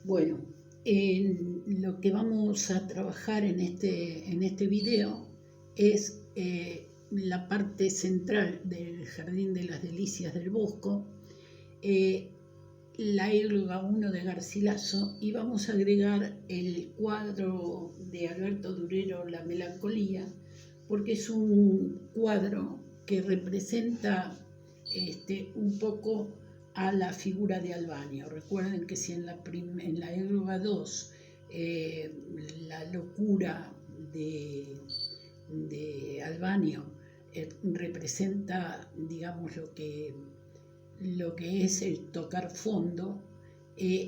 Bueno, lo que vamos a trabajar en este video es la parte central del Jardín de las Delicias del Bosco, la égloga 1 de Garcilaso, y vamos a agregar el cuadro de Alberto Durero, La Melancolía, porque es un cuadro que representa un poco a la figura de Albano. Recuerden que si en la égloga 2 la locura de Albano representa, digamos, lo que es el tocar fondo,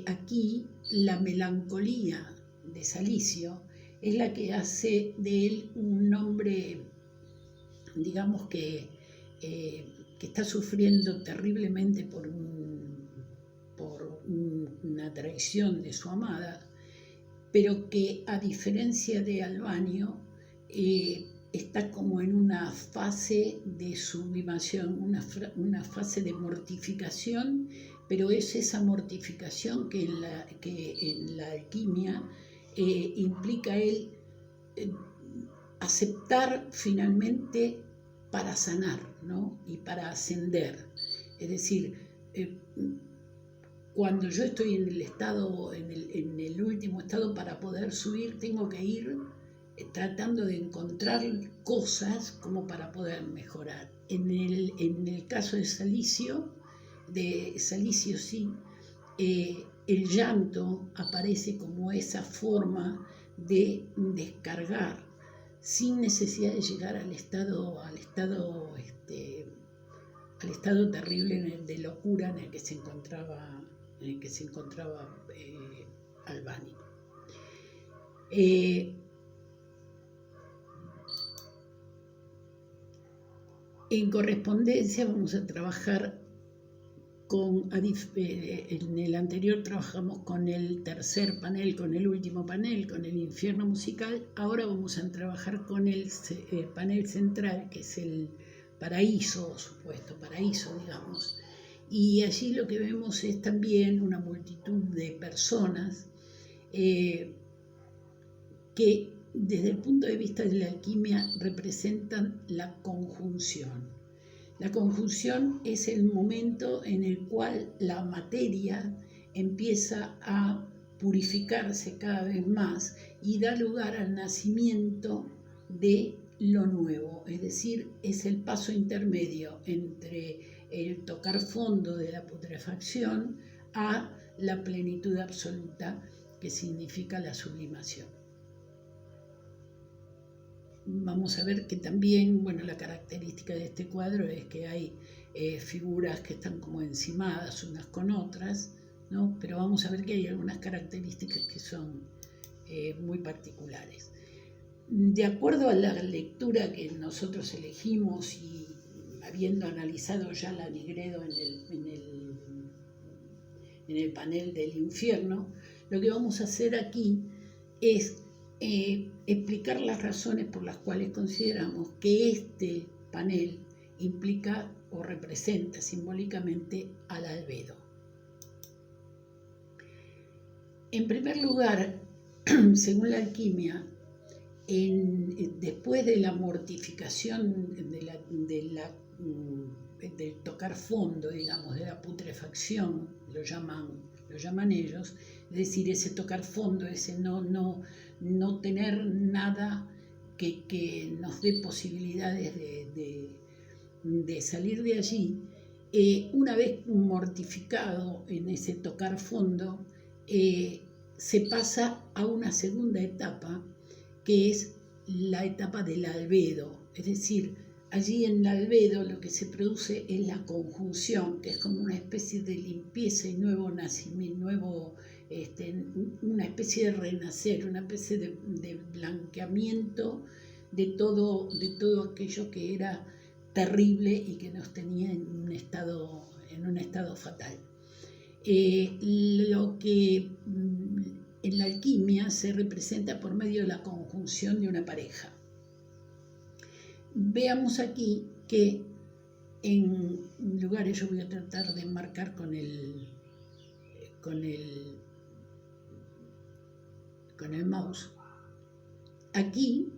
aquí la melancolía de Salicio es la que hace de él un hombre, digamos, que está sufriendo terriblemente por una traición de su amada, pero que, a diferencia de Albano, está como en una fase de sublimación, una fase de mortificación, pero es esa mortificación que en la alquimia implica él aceptar finalmente para sanar, ¿no? Y para ascender. Es decir, cuando yo estoy en el estado, en el último estado, para poder subir, tengo que ir tratando de encontrar cosas como para poder mejorar. En el caso de Salicio sí, el llanto aparece como esa forma de descargar sin necesidad de llegar al estado terrible de locura en el que se encontraba Albano. En correspondencia vamos a trabajar en el anterior trabajamos con el tercer panel, con el último panel, con el infierno musical. Ahora vamos a trabajar con el panel central, que es el paraíso, supuesto paraíso, digamos. Y allí lo que vemos es también una multitud de personas que, desde el punto de vista de la alquimia, representan la conjunción. La conjunción es el momento en el cual la materia empieza a purificarse cada vez más y da lugar al nacimiento de lo nuevo, es decir, es el paso intermedio entre el tocar fondo de la putrefacción a la plenitud absoluta, que significa la sublimación. Vamos a ver que también, bueno, la característica de este cuadro es que hay figuras que están como encimadas unas con otras, ¿no? Pero vamos a ver que hay algunas características que son muy particulares. De acuerdo a la lectura que nosotros elegimos y habiendo analizado ya la Nigredo en el panel del infierno, lo que vamos a hacer aquí es explicar las razones por las cuales consideramos que este panel implica o representa simbólicamente al albedo. En primer lugar, según la alquimia, después de la mortificación del tocar fondo, digamos, de la putrefacción, lo llaman ellos, es decir, ese tocar fondo, ese no tener nada que nos dé posibilidades de salir de allí, una vez mortificado en ese tocar fondo, se pasa a una segunda etapa, que es la etapa del albedo. Es decir, allí en el albedo lo que se produce es la conjunción, que es como una especie de limpieza y nuevo nacimiento, una especie de renacer, una especie de blanqueamiento de todo aquello que era terrible y que nos tenía en un estado fatal. Lo que en la alquimia se representa por medio de la conjunción de una pareja. Veamos aquí que en lugares, yo voy a tratar de marcar con el con el mouse. Aquí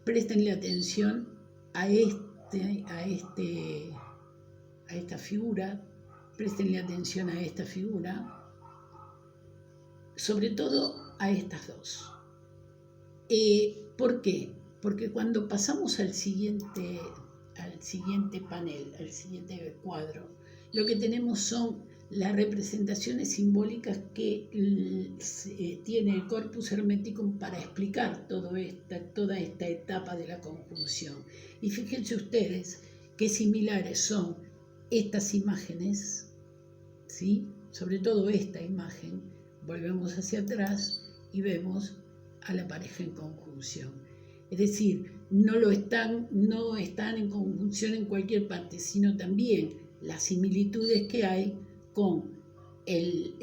prestenle atención a esta figura, prestenle atención a esta figura, sobre todo a estas dos. ¿Por qué? Porque cuando pasamos al siguiente panel, al siguiente cuadro, lo que tenemos son las representaciones simbólicas que tiene el corpus hermético para explicar toda esta etapa de la conjunción. Y fíjense ustedes qué similares son estas imágenes, ¿sí? Sobre todo esta imagen. Volvemos hacia atrás y vemos a la pareja en conjunción. Es decir, no están en conjunción en cualquier parte, sino también las similitudes que hay con el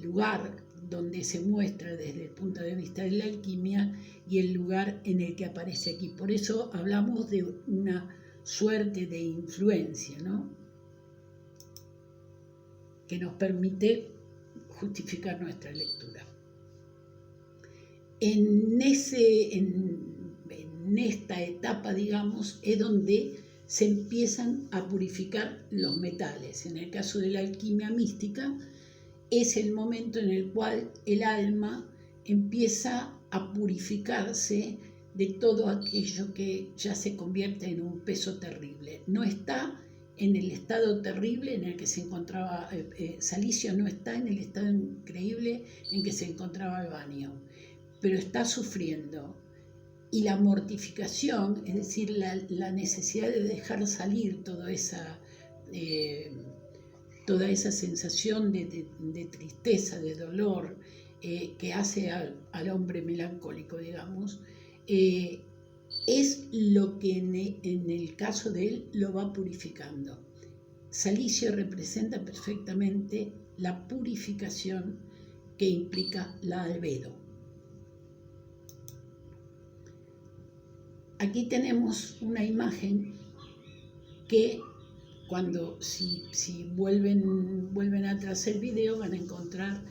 lugar donde se muestra desde el punto de vista de la alquimia y el lugar en el que aparece aquí. Por eso hablamos de una suerte de influencia, ¿no?, que nos permite justificar nuestra lectura. En esta etapa, digamos, es donde se empiezan a purificar los metales. En el caso de la alquimia mística, es el momento en el cual el alma empieza a purificarse de todo aquello que ya se convierte en un peso terrible. No está en el estado terrible en el que se encontraba Salicio, no está en el estado increíble en que se encontraba Albáneo, pero está sufriendo. Y la mortificación, es decir, la necesidad de dejar salir toda esa sensación de tristeza, de dolor, que hace al hombre melancólico, digamos, es lo que en el caso de él lo va purificando. Salicio representa perfectamente la purificación que implica la albedo. Aquí tenemos una imagen que si vuelven atrás el video van a encontrar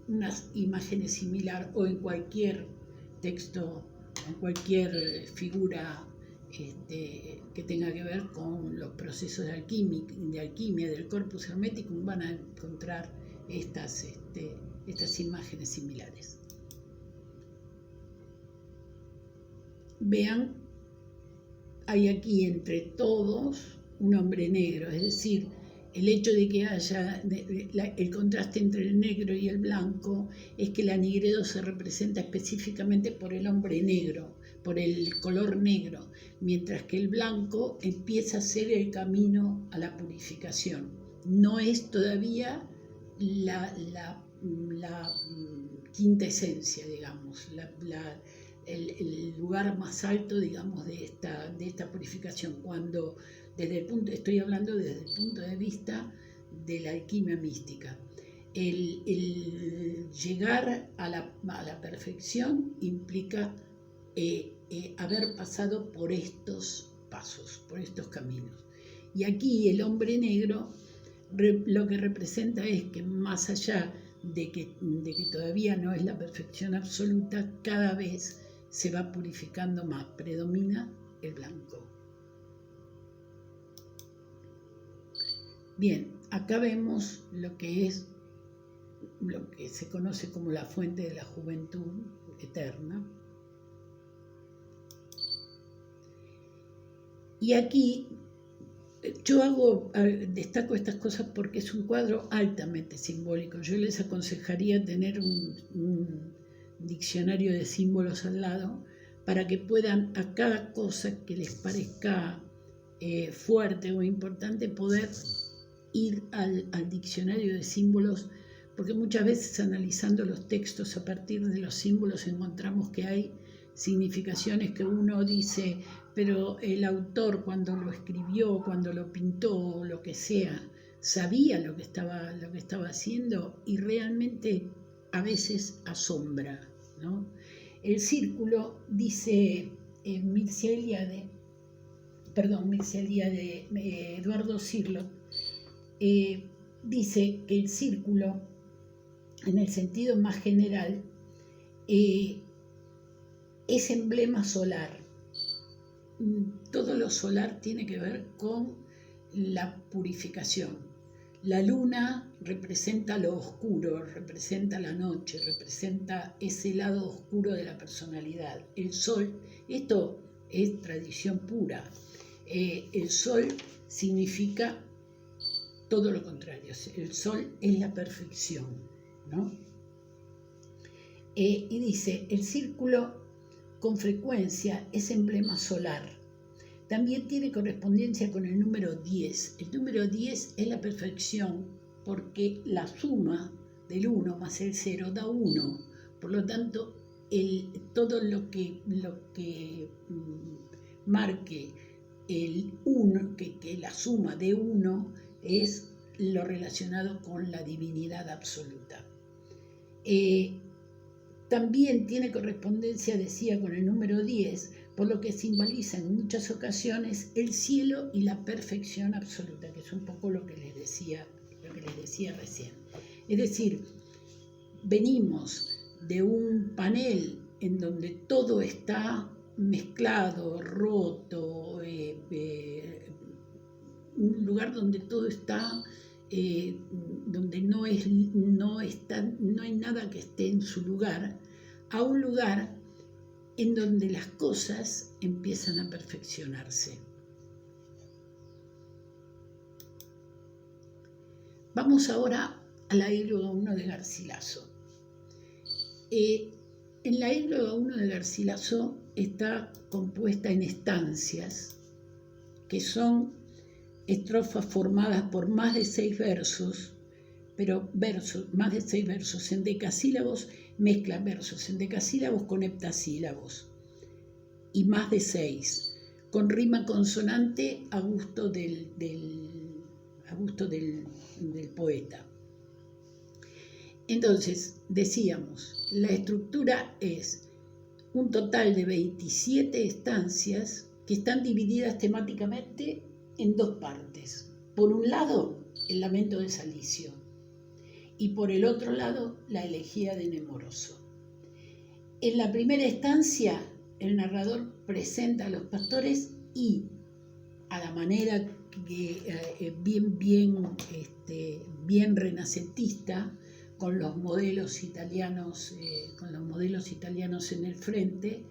unas imágenes similares, o en cualquier texto, en cualquier figura que tenga que ver con los procesos de alquimia del corpus hermético, van a encontrar estas imágenes similares. Vean, hay aquí entre todos un hombre negro, es decir, el hecho de que haya el contraste entre el negro y el blanco es que la nigredo se representa específicamente por el hombre negro, por el color negro, mientras que el blanco empieza a ser el camino a la purificación. No es todavía la quinta esencia, digamos, el lugar más alto, digamos, de esta purificación, cuando estoy hablando desde el punto de vista de la alquimia mística. El llegar a la perfección implica haber pasado por estos pasos, por estos caminos. Y aquí el hombre negro lo que representa es que más allá de que todavía no es la perfección absoluta, cada vez se va purificando más, predomina el blanco. Bien, acá vemos lo que se conoce como la fuente de la juventud eterna. Y aquí yo destaco estas cosas porque es un cuadro altamente simbólico. Yo les aconsejaría tener un diccionario de símbolos al lado para que puedan, a cada cosa que les parezca fuerte o importante, poder ir al diccionario de símbolos, porque muchas veces analizando los textos a partir de los símbolos encontramos que hay significaciones que uno dice, pero el autor cuando lo escribió, cuando lo pintó, o lo que sea, sabía lo que estaba haciendo, y realmente a veces asombra, ¿no? El círculo, dice Mircea Eliade, Eduardo Cirlot, dice que el círculo en el sentido más general, es emblema solar. Todo lo solar tiene que ver con la purificación. La luna representa lo oscuro, representa la noche, representa ese lado oscuro de la personalidad. El sol, esto es tradición pura. El sol significa todo lo contrario. El sol es la perfección, ¿no? Y dice, el círculo con frecuencia es emblema solar. También tiene correspondencia con el número 10. El número 10 es la perfección porque la suma del 1 más el 0 da 1. Por lo tanto, todo lo que marque el 1, que la suma de 1 es lo relacionado con la divinidad absoluta. También tiene correspondencia, decía, con el número 10, por lo que simboliza en muchas ocasiones el cielo y la perfección absoluta, que es un poco lo que les decía recién. Es decir, venimos de un panel en donde todo está mezclado, roto, un lugar donde todo está, donde no hay nada que esté en su lugar, a un lugar en donde las cosas empiezan a perfeccionarse. Vamos ahora a la égloga 1 de Garcilaso. En la égloga 1 de Garcilaso está compuesta en estancias, que son estrofas formadas por más de 6 versos, pero más de 6 versos en decasílabos, mezcla versos en decasílabos con heptasílabos, y más de 6, con rima consonante a gusto del poeta. Entonces, decíamos, la estructura es un total de 27 estancias que están divididas temáticamente en 2 partes. Por un lado, el lamento de Salicio, y por el otro lado, la elegía de Nemoroso. En la primera estancia, el narrador presenta a los pastores y, a la manera que, bien renacentista, con los modelos italianos en el frente,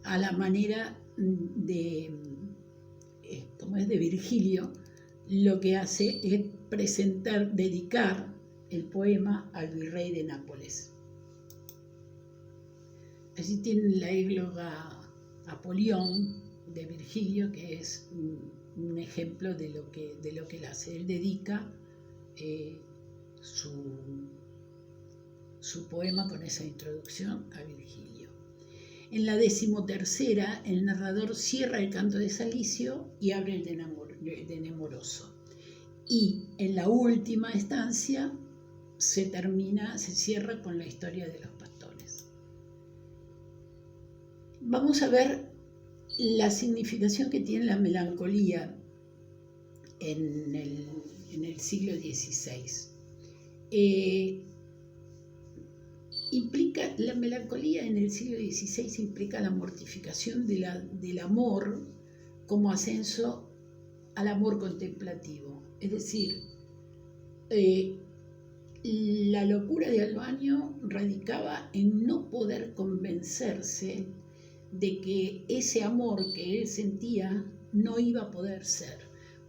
a la manera de Virgilio, lo que hace es dedicar el poema al virrey de Nápoles. Así tienen la égloga Apolión de Virgilio, que es un ejemplo de lo que él hace. Él dedica su poema con esa introducción a Virgilio. En la 13ª, el narrador cierra el canto de Salicio y abre el de Nemoroso. Y en la última estancia se cierra con la historia de los pastores. Vamos a ver la significación que tiene la melancolía en el siglo XVI. La melancolía en el siglo XVI implica la mortificación del amor como ascenso al amor contemplativo. Es decir, la locura de Albano radicaba en no poder convencerse de que ese amor que él sentía no iba a poder ser.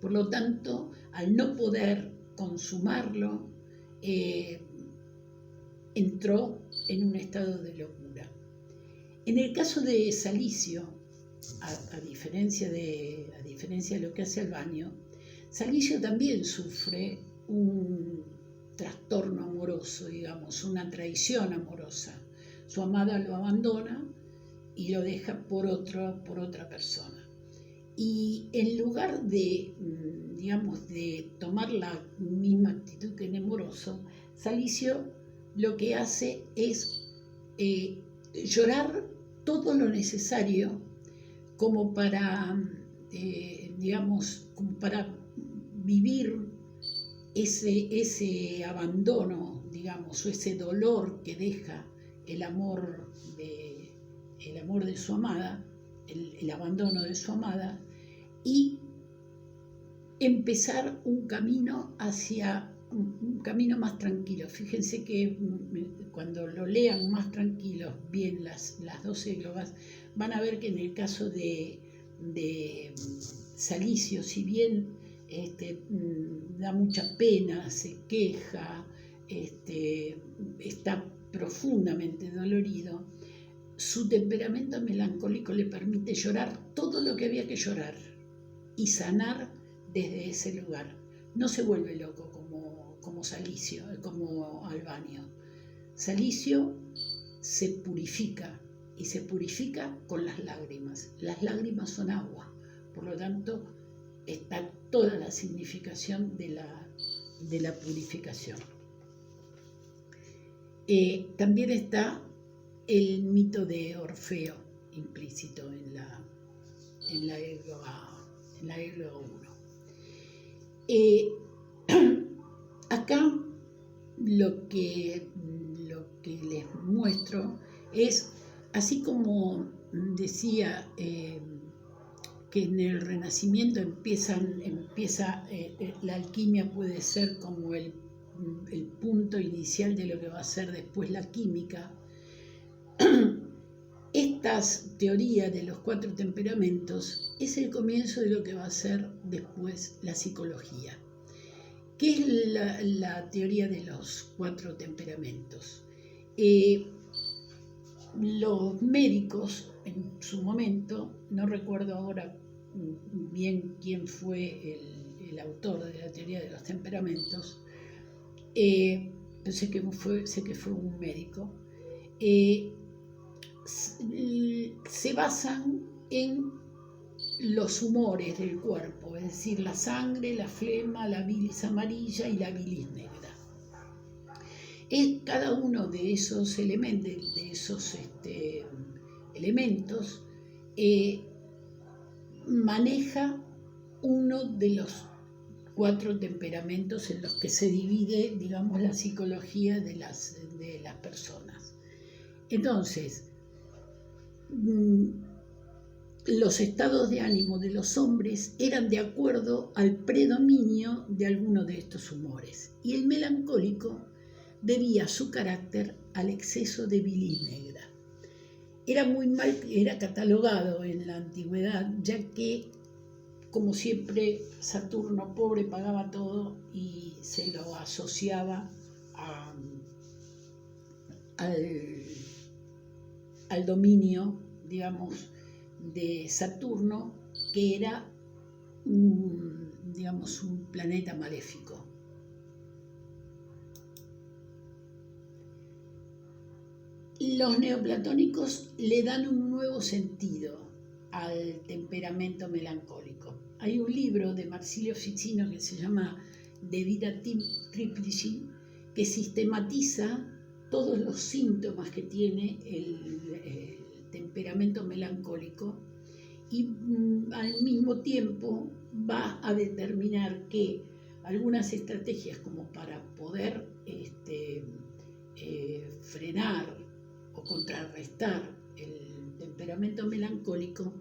Por lo tanto, al no poder consumarlo, entró en un estado de locura. En el caso de Salicio, a diferencia de lo que hace Albano, Salicio también sufre un trastorno amoroso, digamos, una traición amorosa. Su amada lo abandona y lo deja por otra persona. Y en lugar de tomar la misma actitud que Nemoroso, Salicio lo que hace es llorar todo lo necesario como para vivir ese abandono, digamos, o ese dolor que deja el amor de su amada, el abandono de su amada, y empezar un camino hacia un camino más tranquilo. Fíjense que cuando lo lean más tranquilos, bien las 12 globas, van a ver que en el caso de Salicio, si bien da mucha pena, se queja, está profundamente dolorido, su temperamento melancólico le permite llorar todo lo que había que llorar y sanar desde ese lugar. No se vuelve loco como Salicio, como Albanio. Salicio se purifica, y se purifica con las lágrimas. Las lágrimas son agua, por lo tanto está toda la significación de la purificación. También está el mito de Orfeo implícito en la égloga 1. Acá lo que les muestro es, así como decía que en el Renacimiento empieza la alquimia puede ser como el punto inicial de lo que va a ser después la química. Estas teorías de los 4 temperamentos es el comienzo de lo que va a ser después la psicología. ¿Qué es la teoría de los 4 temperamentos? Los médicos en su momento, no recuerdo ahora bien quién fue el autor de la teoría de los temperamentos, sé que fue un médico, se basan en los humores del cuerpo, es decir, la sangre, la flema, la bilis amarilla y la bilis negra. Cada uno de esos elementos maneja uno de los 4 temperamentos en los que se divide, digamos, la psicología de las personas. Entonces, los estados de ánimo de los hombres eran de acuerdo al predominio de alguno de estos humores, y el melancólico debía su carácter al exceso de bilis negra. Era catalogado en la antigüedad, ya que, como siempre, Saturno pobre pagaba todo y se lo asociaba al dominio, digamos, de Saturno, que era un planeta maléfico. Los neoplatónicos le dan un nuevo sentido al temperamento melancólico. Hay un libro de Marsilio Ficino que se llama De Vida Triplici, que sistematiza todos los síntomas que tiene el temperamento melancólico, y al mismo tiempo va a determinar que algunas estrategias como para poder frenar o contrarrestar el temperamento melancólico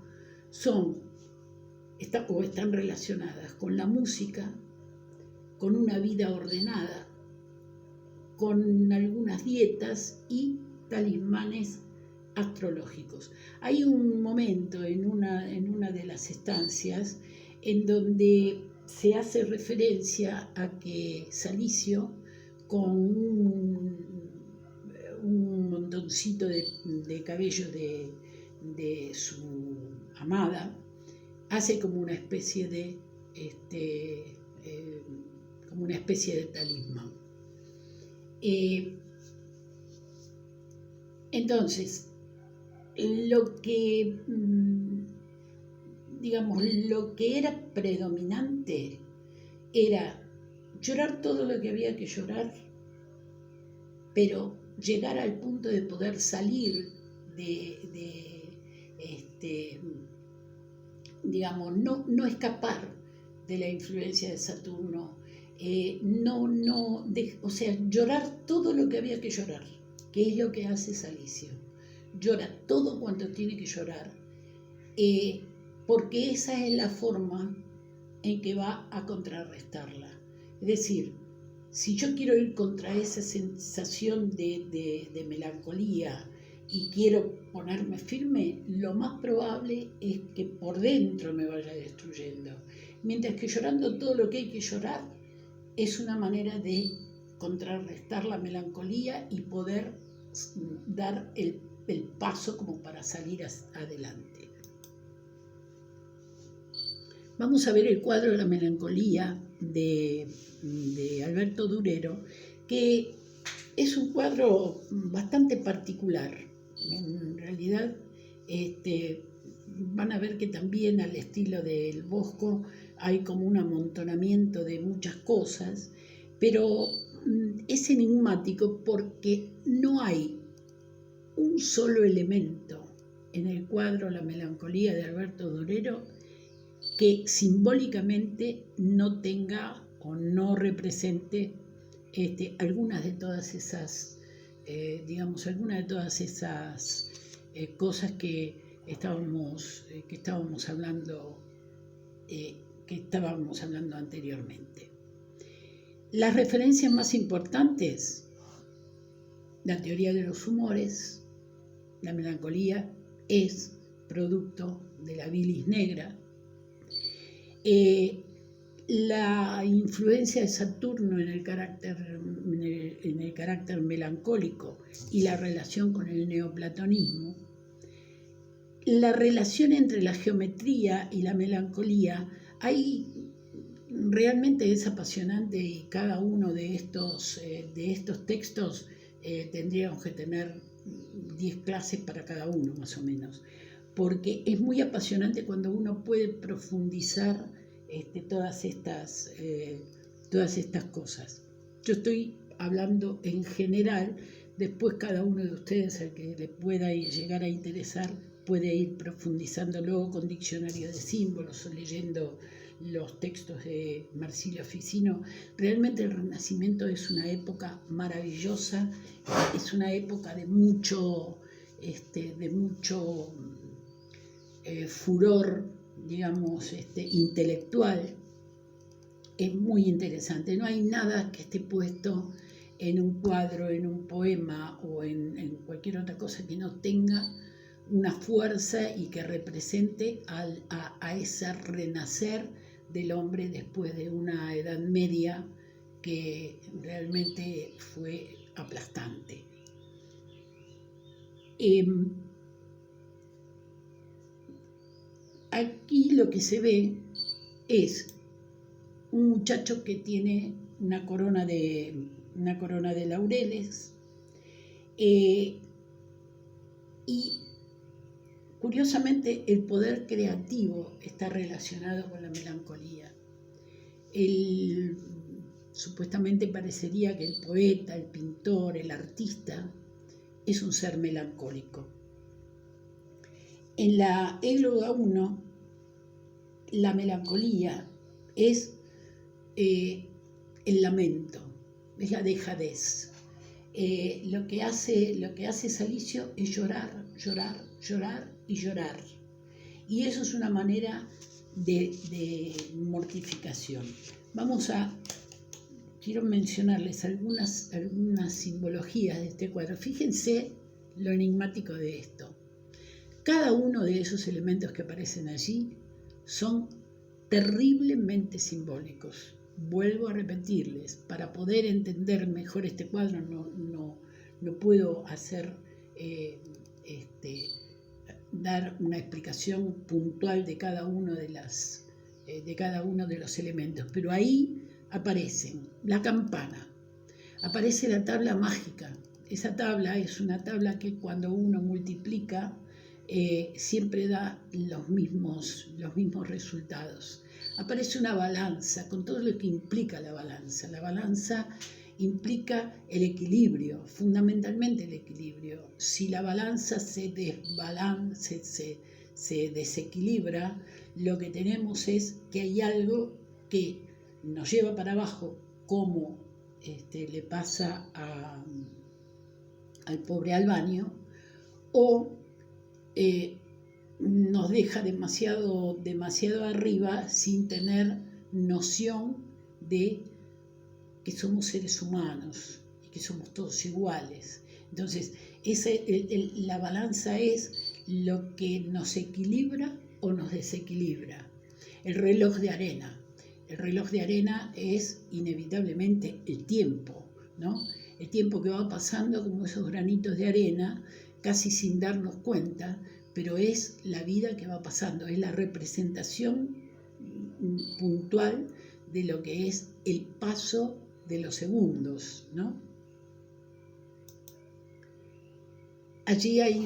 están relacionadas con la música, con una vida ordenada, con algunas dietas y talismanes astrológicos. Hay un momento en una de las estancias en donde se hace referencia a que Salicio, con un montoncito de cabello de su amada, hace como una especie de talismán. Entonces, lo que era predominante era llorar todo lo que había que llorar, pero llegar al punto de poder salir no escapar de la influencia de Saturno, o sea, llorar todo lo que había que llorar, que es lo que hace Salicio. Llora todo cuanto tiene que llorar, porque esa es la forma en que va a contrarrestarla. Es decir, si yo quiero ir contra esa sensación de melancolía y quiero ponerme firme, lo más probable es que por dentro me vaya destruyendo. Mientras que llorando todo lo que hay que llorar es una manera de contrarrestar la melancolía y poder dar el paso como para salir adelante. Vamos a ver el cuadro de la melancolía de Alberto Durero, que es un cuadro bastante particular. En realidad, van a ver que también al estilo del Bosco hay como un amontonamiento de muchas cosas, pero es enigmático porque no hay un solo elemento en el cuadro La melancolía de Alberto Durero que simbólicamente no tenga o no represente algunas de todas esas, cosas que estábamos hablando anteriormente. Las referencias más importantes: la teoría de los humores. La melancolía es producto de la bilis negra. La influencia de Saturno en el carácter melancólico y la relación con el neoplatonismo. La relación entre la geometría y la melancolía realmente es apasionante, y cada uno de estos textos tendríamos que tener 10 clases para cada uno, más o menos, porque es muy apasionante cuando uno puede profundizar todas estas cosas. Yo estoy hablando en general, después cada uno de ustedes, al que le pueda llegar a interesar, puede ir profundizando luego con diccionario de símbolos o leyendo los textos de Marsilio Ficino. Realmente el Renacimiento es una época maravillosa, es una época de mucho furor, digamos, intelectual. Es muy interesante. No hay nada que esté puesto en un cuadro, en un poema o en cualquier otra cosa que no tenga una fuerza y que represente a ese renacer del hombre después de una edad media que realmente fue aplastante. Aquí lo que se ve es un muchacho que tiene una corona de laureles, y curiosamente el poder creativo está relacionado con la melancolía. Supuestamente parecería que el poeta, el pintor, el artista es un ser melancólico. En la Égloga 1, la melancolía es el lamento, es la dejadez. Lo que hace Salicio es llorar, llorar, llorar y llorar. Y eso es una manera de mortificación. Quiero mencionarles algunas simbologías de este cuadro. Fíjense lo enigmático de esto. Cada uno de esos elementos que aparecen allí son terriblemente simbólicos. Vuelvo a repetirles, para poder entender mejor este cuadro no puedo dar una explicación puntual de cada uno de los elementos, pero ahí aparecen la campana, aparece la tabla mágica. Esa tabla es una tabla que cuando uno multiplica siempre da los mismos resultados. Aparece una balanza, con todo lo que implica la balanza. La balanza implica el equilibrio, fundamentalmente el equilibrio. Si la balanza se desequilibra, lo que tenemos es que hay algo que nos lleva para abajo como le pasa al pobre Albano, o nos deja demasiado arriba sin tener noción de que somos seres humanos y que somos todos iguales. Entonces, la balanza es lo que nos equilibra o nos desequilibra. El reloj de arena. El reloj de arena es inevitablemente el tiempo, ¿no? El tiempo que va pasando como esos granitos de arena, casi sin darnos cuenta, pero es la vida que va pasando, es la representación puntual de lo que es el paso de los segundos, ¿no? Allí hay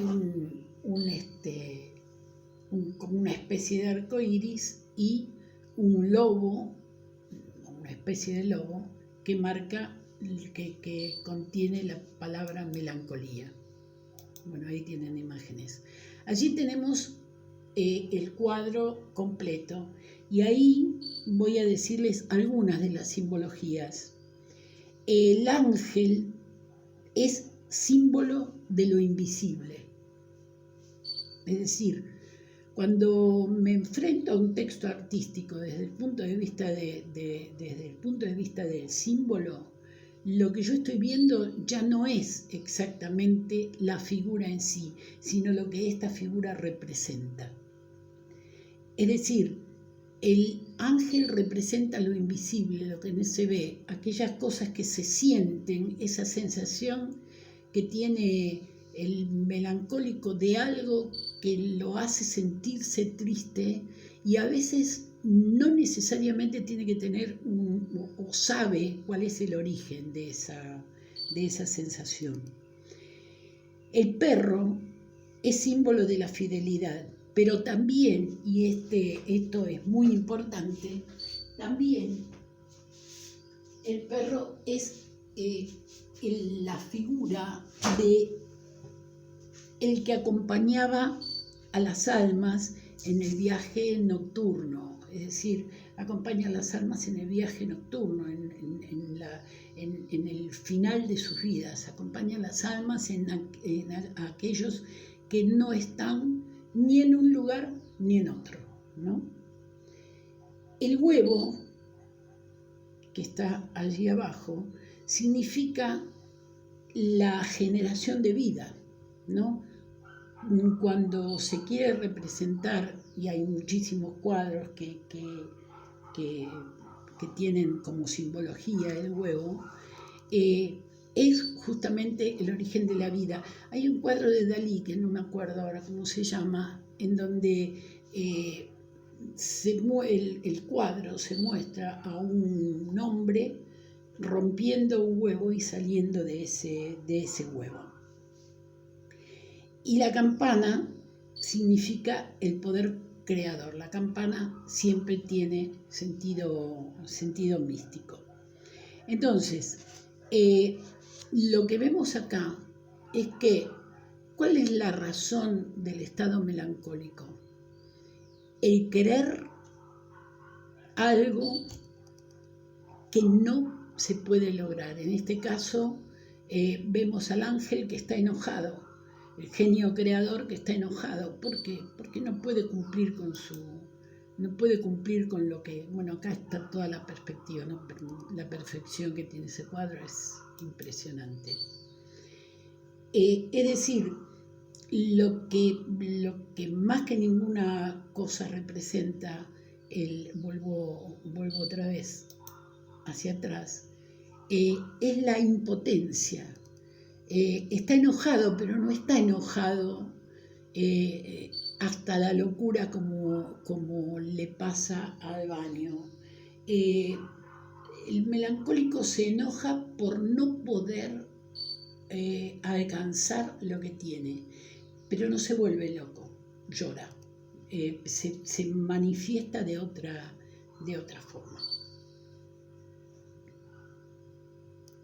como una especie de arco iris y un lobo, una especie de lobo, que marca, que contiene la palabra melancolía. Bueno, ahí tienen imágenes. Allí tenemos el cuadro completo y ahí voy a decirles algunas de las simbologías. El ángel es símbolo de lo invisible. Es decir, cuando me enfrento a un texto artístico desde el punto de vista del símbolo, lo que yo estoy viendo ya no es exactamente la figura en sí, sino lo que esta figura representa. Es decir, el ángel representa lo invisible, lo que no se ve, aquellas cosas que se sienten, esa sensación que tiene el melancólico de algo que lo hace sentirse triste, y a veces no necesariamente tiene que tener o sabe cuál es el origen de esa sensación. El perro es símbolo de la fidelidad, pero también, y esto es muy importante, también el perro es la figura de el que acompañaba a las almas en el viaje nocturno, es decir, acompaña a las almas en el viaje nocturno, en el final de sus vidas, acompaña a las almas en aquellos que no están ni en un lugar ni en otro, ¿no? El huevo, que está allí abajo, significa la generación de vida, ¿no? Cuando se quiere representar, y hay muchísimos cuadros que tienen como simbología el huevo, es justamente el origen de la vida. Hay un cuadro de Dalí, que no me acuerdo ahora cómo se llama, en donde el cuadro se muestra a un hombre rompiendo un huevo y saliendo de ese huevo. Y la campana significa el poder creador. La campana siempre tiene sentido místico. Entonces, lo que vemos acá es que, ¿cuál es la razón del estado melancólico? El querer algo que no se puede lograr. En este caso, vemos al ángel que está enojado, el genio creador que está enojado. ¿Por qué? Porque no puede cumplir con lo que... Bueno, acá está toda la perspectiva, ¿no? La perfección que tiene ese cuadro es impresionante. Es decir, lo que más que ninguna cosa representa vuelvo otra vez hacia atrás, es la impotencia. Está enojado, pero no está enojado hasta la locura como le pasa a Albano. El melancólico se enoja por no poder alcanzar lo que tiene, pero no se vuelve loco, llora, se manifiesta de otra forma.